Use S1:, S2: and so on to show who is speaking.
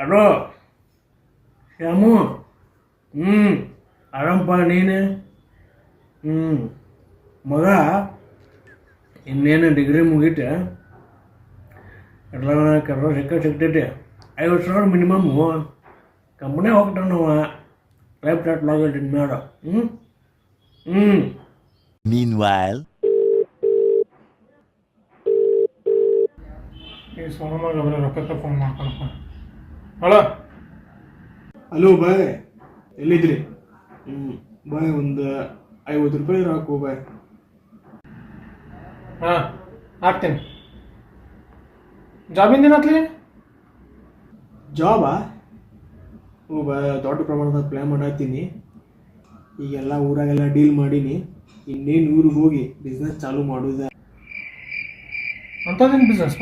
S1: Hello Shyamu. ಆರಾಮಪ್ಪ ನೀನು? ಮಗ ಇನ್ನೇನು ಡಿಗ್ರಿ ಮುಗೀತೆ, ಎಲ್ಲ ಕೆಲಸ ಸಿಗ್ತೈತಿ. 50,000 ಮಿನಿಮಮ್ಮು. ಕಂಪ್ನಿ ಹೋಗ್ತಾನವ, ಲೈಫ್ ಸ್ಟಾರ್ಟ್ ಲಾಗಿನ್ ಮಾಡ.
S2: Meanwhile,
S3: ಈ ಸೋಮವಾಗ ಅವರ ರೊಕ್ಕಕ್ಕೆ ಫೋನ್ ಮಾಡ್ಕೊಳಪ್ಪ. ಹಲೋ
S4: ಬಾಯ್, ಎಲ್ಲಿದ್ರಿ? ಬಾಯ್, ಒಂದು 50 ರೂಪಾಯಿ ಹಾಕು ಬಾಯ್.
S3: ಹಾಂ ಹಾಕ್ತೀನಿ. ಜಾಬೀನ್ ದಿನತ್ಲಿ
S4: ಜಾಬಾ? ಬಾಯ್, ದೊಡ್ಡ ಪ್ರಮಾಣದಾಗ ಪ್ಲ್ಯಾನ್ ಮಾಡತ್ತೀನಿ. ಈಗೆಲ್ಲ ಊರಾಗೆಲ್ಲ ಡೀಲ್ ಮಾಡೀನಿ. ಇನ್ನೇನು ಊರಿಗೆ ಹೋಗಿ ಬಿಸ್ನೆಸ್ ಚಾಲೂ ಮಾಡೋದ.
S3: ಅಂಥದ್ದೇನು ಬಿಸ್ನೆಸ್